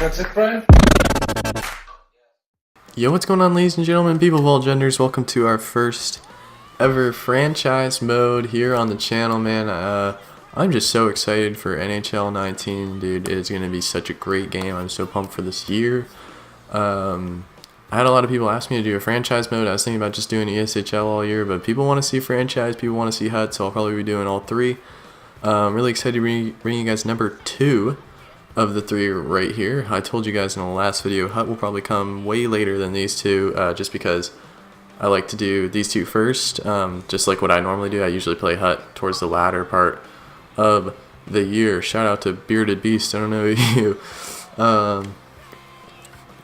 That's it, Brian? Yo, what's going on, ladies and gentlemen, people of all genders? Welcome to our first ever franchise mode here on the channel, man. I'm just so excited for NHL 19, dude. It is going to be such a great game. I'm so pumped for this year. I had a lot of people ask me to do a franchise mode. I was thinking about just doing ESHL all year, but people want to see franchise, people want to see HUT, so I'll probably be doing all three. I'm really excited to bring you guys number 2 of the 3 right here. I told you guys in the last video, HUT will probably come way later than these two, just because I like to do these two first, just like what I normally do. I usually play HUT towards the latter part of the year. Shout out to Bearded Beast, I don't know you.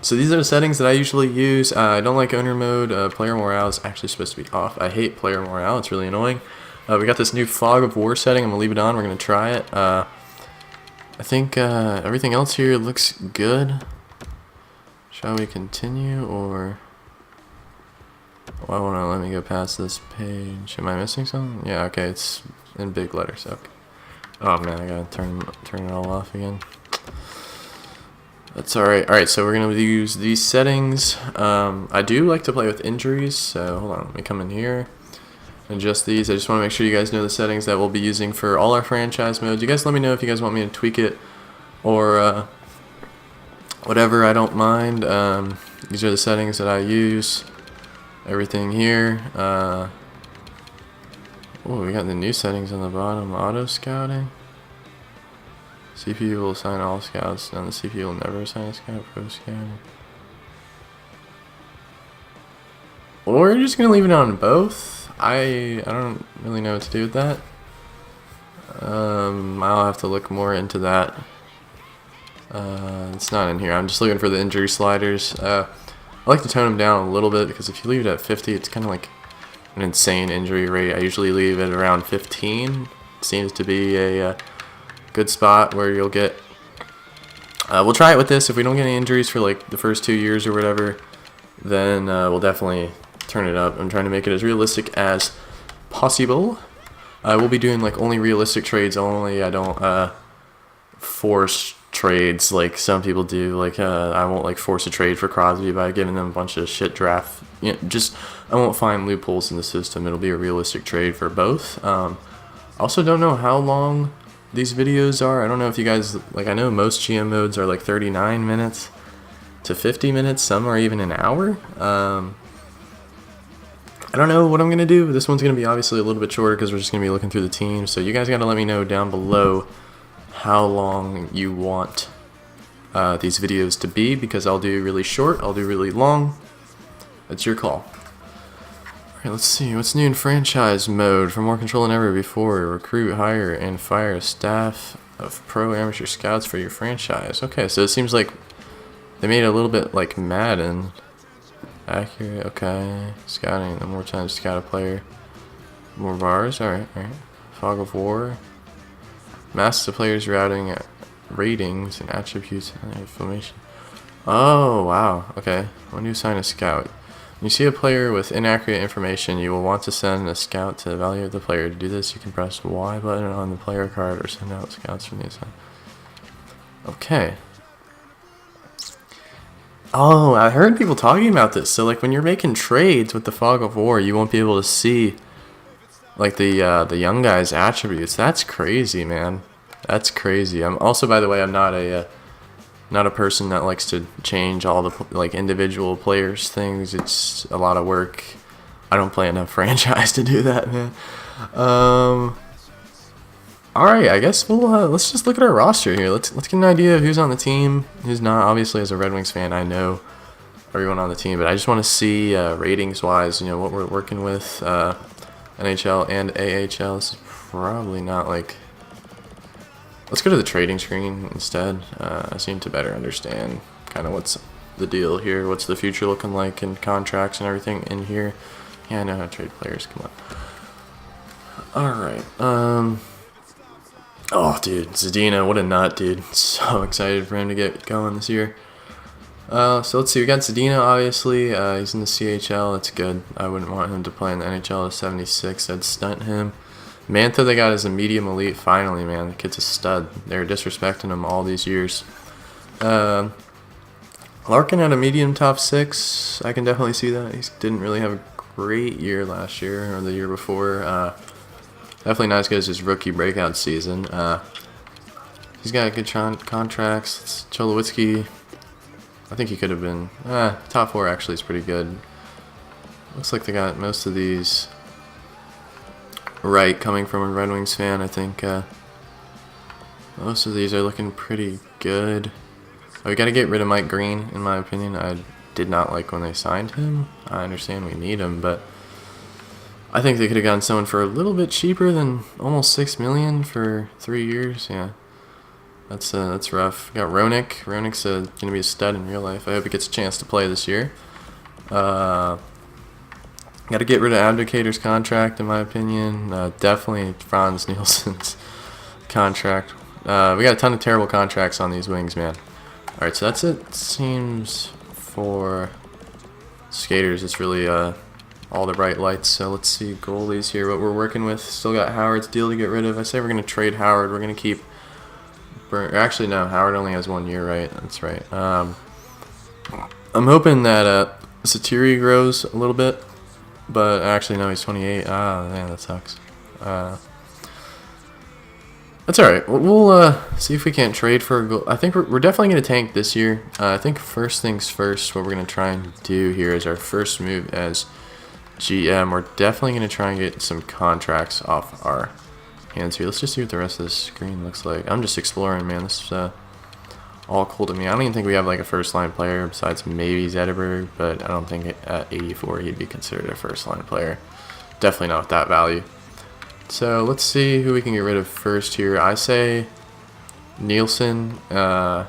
So these are the settings that I usually use. I don't like owner mode. Player morale is actually supposed to be off. I hate player morale, it's really annoying. We got this new Fog of War setting. I'm going to leave it on. We're going to try it. I think everything else here looks good. Shall we continue, or... Why won't it let me go past this page? Am I missing something? Yeah, okay, it's in big letters. Okay. Oh man, I gotta turn it all off again. That's alright. Alright, so we're going to use these settings. I do like to play with injuries, so hold on, let me come in here. Adjust these. I just want to make sure you guys know the settings that we'll be using for all our franchise modes. You guys let me know if you guys want me to tweak it or whatever. I don't mind. These are the settings that I use. Everything here. Oh, we got the new settings on the bottom. Auto scouting. CPU will assign all scouts, and the CPU will never assign a scout. Pro scouting. Well, we're just gonna leave it on both. I don't really know what to do with that. I'll have to look more into that. It's not in here. I'm just looking for the injury sliders. I like to tone them down a little bit, because if you leave it at 50, it's kind of like an insane injury rate. I usually leave it around 15. It seems to be a good spot where you'll get... we'll try it with this. If we don't get any injuries for like the first 2 years or whatever, then we'll definitely turn it up. I'm trying to make it as realistic as possible. I will be doing like only realistic trades only. I don't force trades like some people do. Like I won't like force a trade for Crosby by giving them a bunch of shit draft. You know, just I won't find loopholes in the system. It'll be a realistic trade for both. Also don't know how long these videos are. I don't know if you guys like. I know most GM modes are like 39 minutes to 50 minutes. Some are even an hour. I don't know what I'm going to do. This one's going to be obviously a little bit shorter because we're just going to be looking through the teams. So you guys got to let me know down below how long you want these videos to be, because I'll do really short, I'll do really long. That's your call. Alright, let's see. What's new in franchise mode? For more control than ever before, recruit, hire, and fire a staff of pro amateur scouts for your franchise. Okay, so it seems like they made it a little bit like Madden. Accurate, okay. Scouting, the more times to scout a player, more bars. Alright, alright. Fog of War. Masks the player's routing ratings and attributes and information. Oh, wow. Okay. When you assign a scout, when you see a player with inaccurate information, you will want to send a scout to evaluate the player. To do this, you can press the Y button on the player card or send out scouts from the assignment. Okay. Oh, I heard people talking about this. So, like, when you're making trades with the Fog of War, you won't be able to see, like, the young guy's attributes. That's crazy, man. That's crazy. I'm also, by the way, I'm not a person that likes to change all the like individual players' things. It's a lot of work. I don't play enough franchise to do that, man. All right, I guess we'll let's just look at our roster here. Let's get an idea of who's on the team, who's not. Obviously, as a Red Wings fan, I know everyone on the team, but I just want to see ratings-wise, you know, what we're working with. NHL and AHL. This is probably not like. Let's go to the trading screen instead. I seem to better understand kind of what's the deal here. What's the future looking like in contracts and everything in here. Yeah, I know how to trade players. Come on. All right. Oh, dude, Zadina, what a nut, dude. So excited for him to get going this year. So let's see. We got Zadina, obviously. He's in the CHL. That's good. I wouldn't want him to play in the NHL at 76. I'd stunt him. Mantha they got as a medium elite. Finally, man. The kid's a stud. They were disrespecting him all these years. Larkin at a medium top 6. I can definitely see that. He didn't really have a great year last year or the year before. Definitely not as good as his rookie breakout season. He's got good contracts. Cholowitsky, I think he could have been top 4. Actually, is pretty good. Looks like they got most of these right coming from a Red Wings fan. I think most of these are looking pretty good. We got to get rid of Mike Green, in my opinion. I did not like when they signed him. I understand we need him, but I think they could have gotten someone for a little bit cheaper than almost $6 million for 3 years. Yeah, that's rough. We got Roenick. Roenick's gonna be a stud in real life. I hope he gets a chance to play this year. Got to get rid of Abdicator's contract, in my opinion. Definitely Franz Nielsen's contract. We got a ton of terrible contracts on these wings, man. Alright, so that's it. Seems for skaters, it's really all the bright lights. So let's see goalies here, what we're working with. Still got Howard's deal to get rid of. I say we're going to trade Howard. We're going to keep... Actually, no, Howard only has 1 year, right? That's right. I'm hoping that Satiri grows a little bit. But actually, no, he's 28. Ah, man, that sucks. That's alright. We'll see if we can't trade for a goal. I think we're definitely going to tank this year. I think first things first, what we're going to try and do here is our first move as GM. We're definitely going to try and get some contracts off our hands here. Let's just see what the rest of this screen looks like. I'm just exploring, man. This is all cool to me. I don't even think we have like a first-line player besides maybe Zetterberg, but I don't think at 84 he'd be considered a first-line player. Definitely not with that value. So let's see who we can get rid of first here. I say Nielsen. I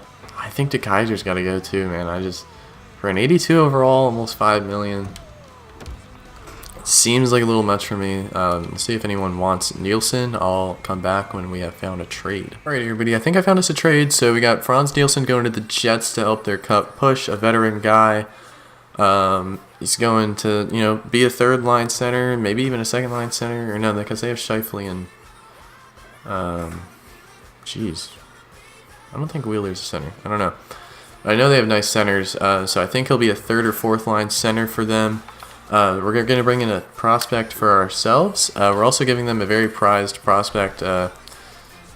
think De Keyser's got to go too, man. For an 82 overall, almost $5 million. Seems like a little much for me. Let's see if anyone wants Nielsen. I'll come back when we have found a trade. Alright, everybody, I think I found us a trade. So we got Franz Nielsen going to the Jets to help their cup push, a veteran guy. He's going to, be a third-line center, maybe even a second-line center. Or no, because they have Scheifele and... Jeez. I don't think Wheeler's a center. I don't know. I know they have nice centers, so I think he'll be a third or fourth-line center for them. We're going to bring in a prospect for ourselves. We're also giving them a very prized prospect.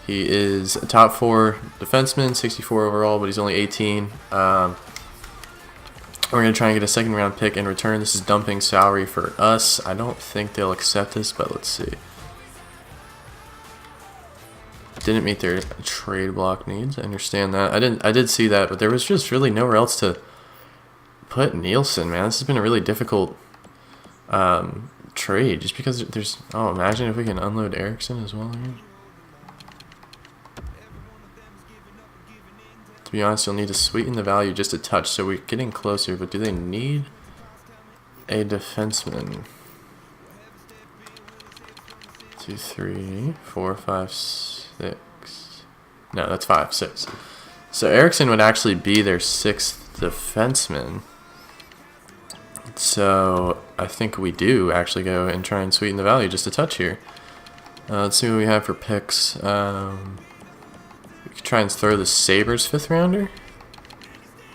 He is a top 4 defenseman, 64 overall, but he's only 18. We're going to try and get a second-round pick in return. This is dumping salary for us. I don't think they'll accept this, but let's see. Didn't meet their trade block needs. I understand that. I did see that, but there was just really nowhere else to put Nielsen, man. This has been a really difficult trade just because there's... Oh, imagine if we can unload Eriksson as well here. To be honest, you'll need to sweeten the value just a touch, so we're getting closer, but do they need a defenseman? 2, 3, 4, 5, 6. No, that's 5, 6. So Eriksson would actually be their 6th defenseman. So I think we do actually go and try and sweeten the value just a touch here. Let's see what we have for picks. We could try and throw the Sabres 5th rounder.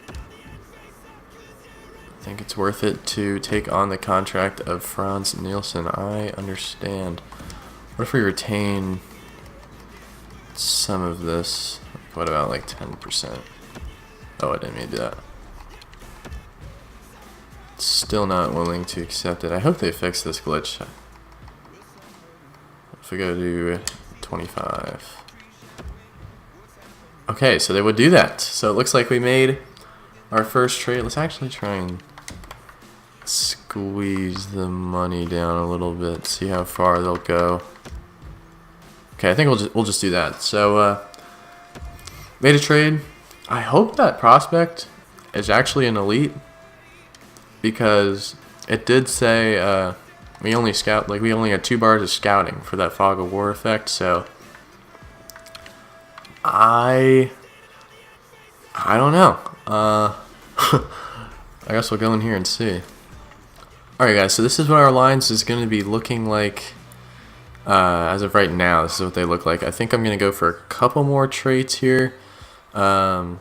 I think it's worth it to take on the contract of Franz Nielsen. I understand. What if we retain some of this? What about like 10%? Oh, I didn't mean to do that. Still not willing to accept it. I hope they fix this glitch. If we go to 25. Okay, so they would do that. So it looks like we made our first trade. Let's actually try and squeeze the money down a little bit. See how far they'll go. Okay, I think we'll just do that. So made a trade. I hope that prospect is actually an elite, because it did say we only had 2 bars of scouting for that Fog of War effect. So I don't know. I guess we'll go in here and see. Alright guys, so this is what our lines is going to be looking like as of right now. This is what they look like. I think I'm going to go for a couple more traits here.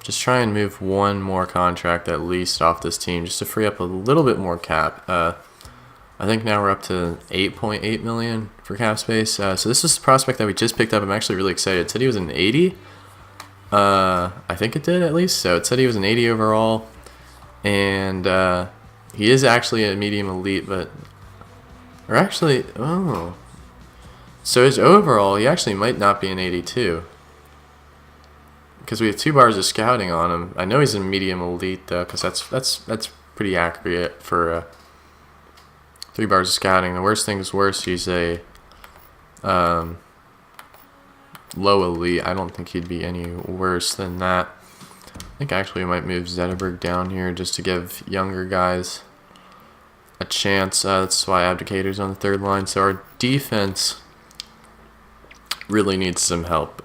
Just try and move one more contract at least off this team just to free up a little bit more cap. I think now we're up to 8.8 million for cap space. So this is a prospect that we just picked up. I'm actually really excited. It said he was an 80. I think it did at least. So it said he was an 80 overall. And he is actually a medium elite, but... Or actually... Oh. So his overall, he actually might not be an 82. Because we have 2 bars of scouting on him. I know he's a medium elite, though, because that's pretty accurate for... 3 bars of scouting. The worst thing is worse. He's a low elite. I don't think he'd be any worse than that. I think actually we might move Zetterberg down here just to give younger guys a chance. That's why Abdicator's on the 3rd line. So our defense really needs some help.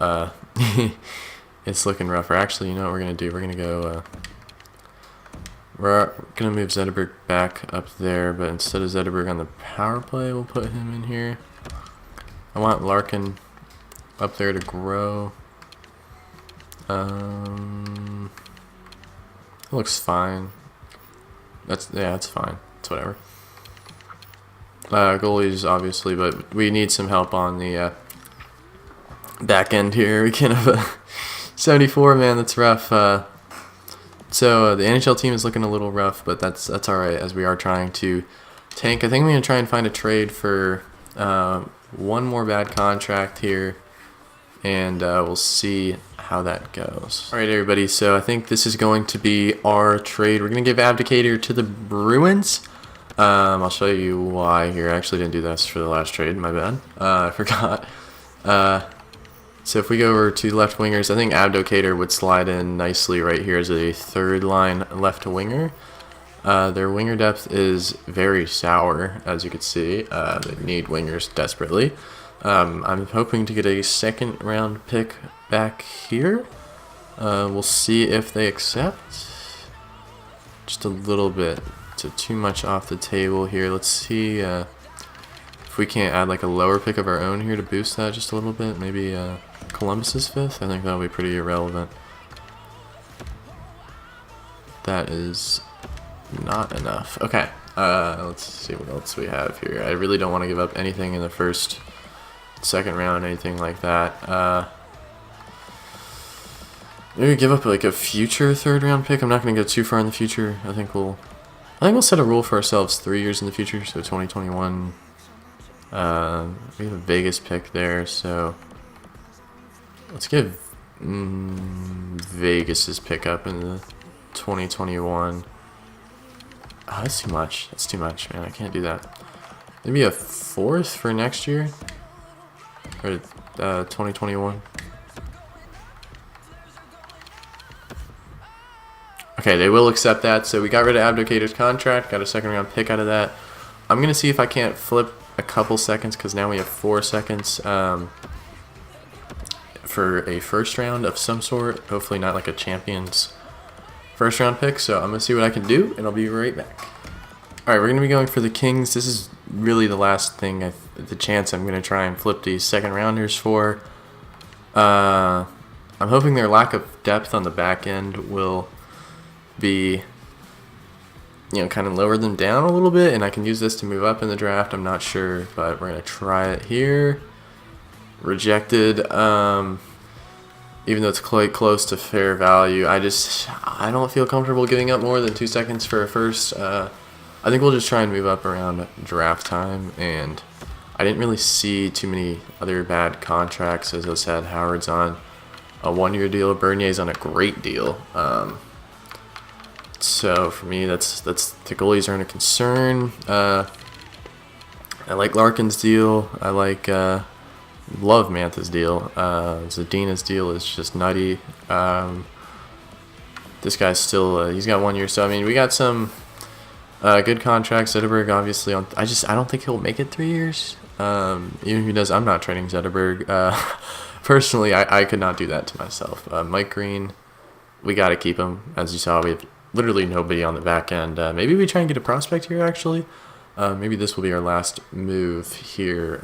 It's looking rough. Or actually, you know what we're going to do? We're going to go... We're going to move Zetterberg back up there, but instead of Zetterberg on the power play, we'll put him in here. I want Larkin up there to grow. It looks fine. That's fine. It's whatever. Goalies, obviously, but we need some help on the back end here. We can't have a 74, man. That's rough. So the NHL team is looking a little rough, but that's all right as we are trying to tank. I think I'm going to try and find a trade for one more bad contract here, and we'll see how that goes. All right, everybody, so I think this is going to be our trade. We're going to give Abdicator to the Bruins. I'll show you why here. I actually didn't do this for the last trade. My bad. I forgot. So if we go over to left wingers, I think Abdicator would slide in nicely right here as a 3rd line left winger. Their winger depth is very sour, as you can see. They need wingers desperately. I'm hoping to get a 2nd round pick back here. We'll see if they accept. Just a little bit. So too much off the table here. Let's see if we can't add like a lower pick of our own here to boost that just a little bit. Maybe Columbus's 5th. I think that'll be pretty irrelevant. That is not enough. Okay. Let's see what else we have here. I really don't want to give up anything in the 1st, 2nd round, anything like that. Maybe give up like a future 3rd round pick. I'm not going to go too far in the future. I think we'll set a rule for ourselves 3 years in the future. So 2021. We have a Vegas pick there, so let's give Vegas's pick up in the 2021. Oh, that's too much. That's too much, man. I can't do that. Maybe a 4th for next year, or 2021. Okay, they will accept that. So we got rid of Abdicator's contract, got a 2nd round pick out of that. I'm gonna see if I can't flip a couple seconds, because now we have 4 seconds for a 1st round of some sort. Hopefully not like a Champions 1st round pick. So I'm gonna see what I can do, and I'll be right back. All right, we're gonna be going for the Kings. This is really the last thing, the chance I'm gonna try and flip these 2nd rounders for. I'm hoping their lack of depth on the back end will be, kind of lower them down a little bit, and I can use this to move up in the draft. I'm not sure, but we're going to try it here. Rejected, even though it's quite close to fair value. I don't feel comfortable giving up more than 2 seconds for a 1st. I think we'll just try and move up around draft time, and I didn't really see too many other bad contracts. As I said, Howard's on a 1-year deal, Bernier's on a great deal. So for me, that's the goalies aren't a concern. I like Larkin's deal. I like love Mantha's deal. Zadina's deal is just nutty. This guy's still he's got 1 year. So I mean, we got some good contracts. Zetterberg obviously on. I don't think he'll make it 3 years. Even if he does, I'm not trading Zetterberg. Personally, I could not do that to myself. Mike Green, we got to keep him. As you saw, we have literally nobody on the back end. Maybe we try and get a prospect here, actually. Maybe this will be our last move here.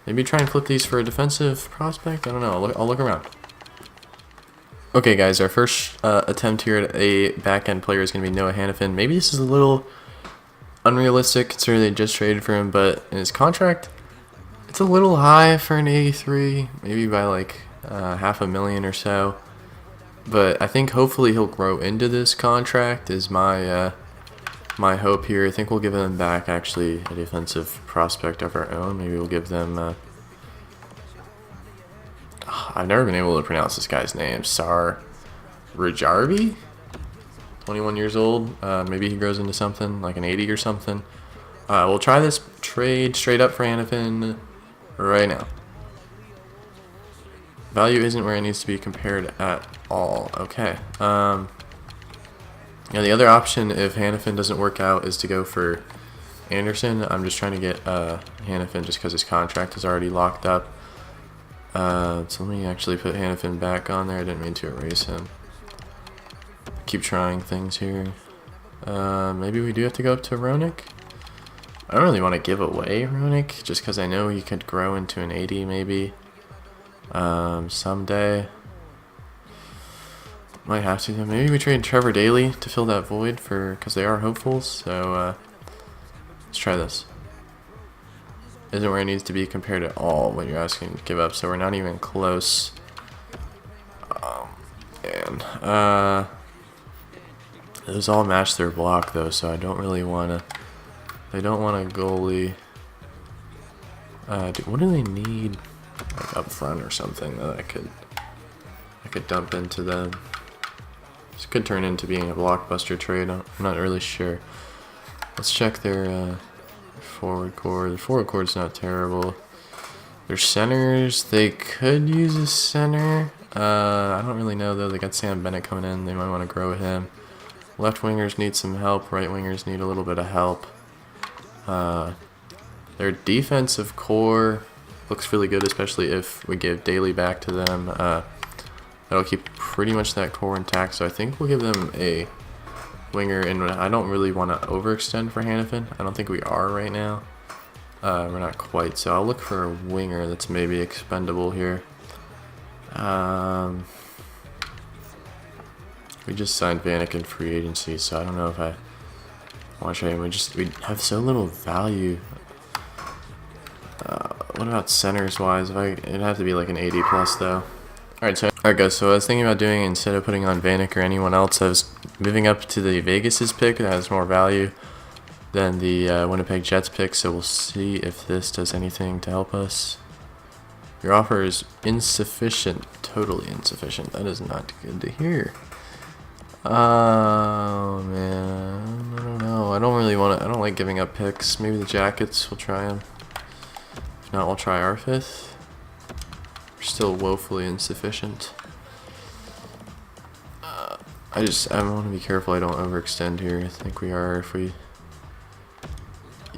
Maybe try and flip these for a defensive prospect. I don't know. I'll look around. Okay, guys, our first attempt here at a back-end player is going to be Noah Hannafin. Maybe this is a little unrealistic considering they just traded for him, but in his contract, it's a little high for an 83, maybe by like $500,000 or so. But I think hopefully he'll grow into this contract is my my hope here. I think we'll give them back actually a defensive prospect of our own. Maybe we'll give them I've never been able to pronounce this guy's name. Sar Rajarvi, 21 years old. Maybe he grows into something like an 80 or something. We'll try this trade straight up for Hannafin right now. Value isn't where it needs to be compared at all. Okay. Now the other option if Hannafin doesn't work out is to go for Anderson. I'm just trying to get Hannafin just because his contract is already locked up. So let me actually put Hannafin back on there. I didn't mean to erase him. Keep trying things here. Maybe we do have to go up to Roenick. I don't really want to give away Roenick just because I know he could grow into an 80 maybe someday. Might have to. Maybe we trade Trevor Daley to fill that void because they are hopefuls. So let's try this. Isn't where it needs to be compared at all when you're asking to give up, so we're not even close. Those all match their block though, so I don't really want to. They don't want a goalie. What do they need, like up front or something that I could dump into them? This could turn into being a blockbuster trade. I'm not really sure. Let's check their forward core. The forward core's not terrible. Their centers, they could use a center. I don't really know though. They got Sam Bennett coming in. They might want to grow him. Left wingers need some help. Right wingers need a little bit of help. Their defensive core looks really good, especially if we give Daley back to them. That'll keep pretty much that core intact. So I think we'll give them a winger, and I don't really want to overextend for Hannafin. I don't think we are right now. We're not quite, so I'll look for a winger that's maybe expendable here. We just signed Vanek in free agency, so I don't know if I want to trade him. We have so little value. What about centers wise? It'd have to be like an 80 plus though. Alright guys, so I was thinking about doing, instead of putting on Vanek or anyone else, I was moving up to the Vegas' pick that has more value than the Winnipeg Jets pick, so we'll see if this does anything to help us. Your offer is insufficient, totally insufficient. That is not good to hear. Oh man, I don't know. I don't really want to, I don't like giving up picks. Maybe the Jackets, we'll try them. If not, we'll try our fifth. We're still woefully insufficient. I want to be careful I don't overextend here. I think we are if we...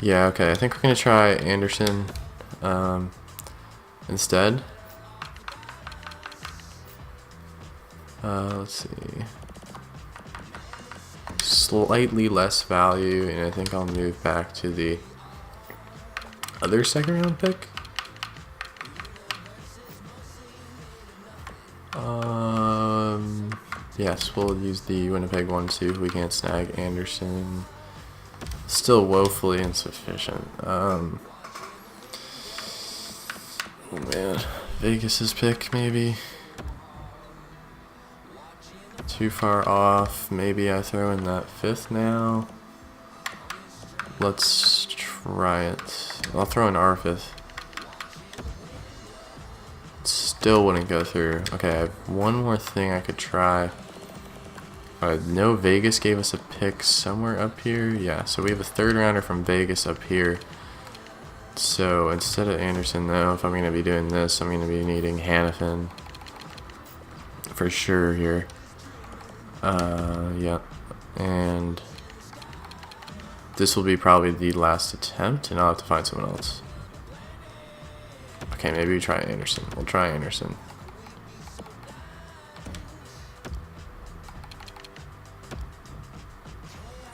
Yeah, okay. I think we're going to try Anderson instead. Let's see. Slightly less value, and I think I'll move back to the other second round pick. Yes, we'll use the Winnipeg one too if we can't snag Anderson. Still woefully insufficient. Oh man, Vegas's pick maybe. Too far off. Maybe I throw in that fifth now. Let's try it. I'll throw in our fifth. Still wouldn't go through. Okay, I have one more thing I could try. I know Vegas gave us a pick somewhere up here. Yeah, so we have a third rounder from Vegas up here. So instead of Anderson though, if I'm going to be doing this, I'm going to be needing Hannafin for sure here. Yeah, and this will be probably the last attempt, and I'll have to find someone else. Okay, maybe we try Anderson. We'll try Anderson.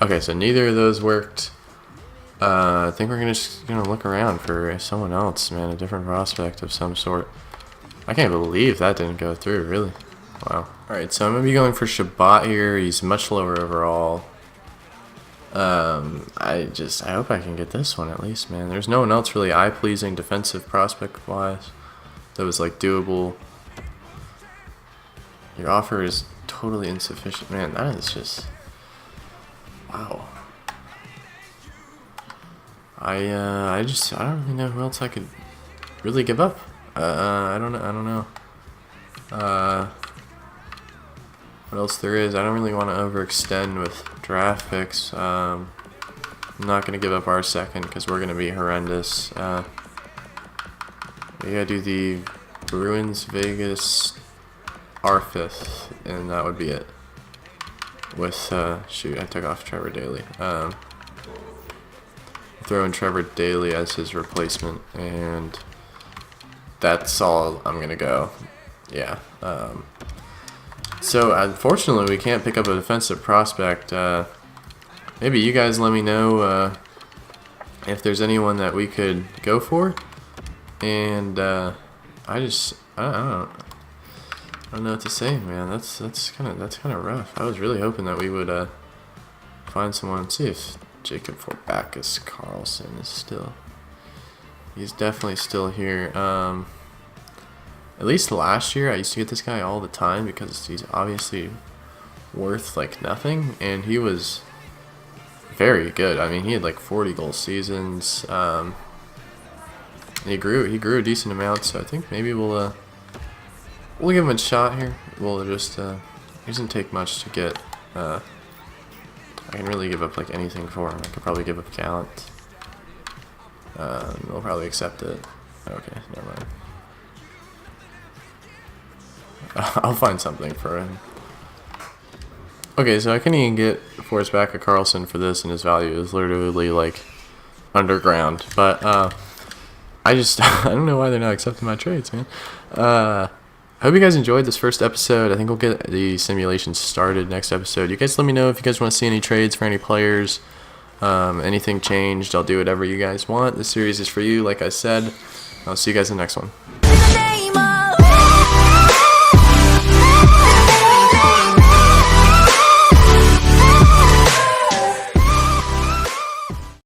Okay, so neither of those worked. I think we're just gonna look around for someone else, man, a different prospect of some sort. I can't believe that didn't go through, really. Wow. Alright, so I'm going to be going for Shabbat here. He's much lower overall. I hope I can get this one at least, man. There's no one else really eye-pleasing defensive prospect-wise that was, like, doable. Your offer is totally insufficient. Man, that is just... Wow. I don't really know who else I could really give up. I don't know. What else there is? I don't really want to overextend with draft picks. I'm not going to give up our second because we're going to be horrendous. We gotta do the Bruins, Vegas, our fifth, and that would be it. With, shoot, I took off Trevor Daley. Throw in Trevor Daley as his replacement, and that's all I'm going to go. Yeah. So, unfortunately, we can't pick up a defensive prospect. Maybe you guys let me know if there's anyone that we could go for. And I don't know what to say, man. That's kind of rough. I was really hoping that we would find someone. See if Jacob Forbackus Carlson is still. He's definitely still here. At least last year, I used to get this guy all the time because he's obviously worth like nothing, and he was very good. I mean, he had like 40 goal seasons. He grew a decent amount, so I think maybe we'll give him a shot here. We'll just it doesn't take much to get. I can really give up like anything for him. I could probably give up Gallant. We'll probably accept it. Okay, never mind. I'll find something for him. Okay, so I couldn't even get Forrest back a Carlson for this, and his value is literally like underground. But I don't know why they're not accepting my trades, man. I hope you guys enjoyed this first episode. I think we'll get the simulation started next episode. You guys let me know if you guys want to see any trades for any players. Anything changed, I'll do whatever you guys want. This series is for you, like I said. I'll see you guys in the next one.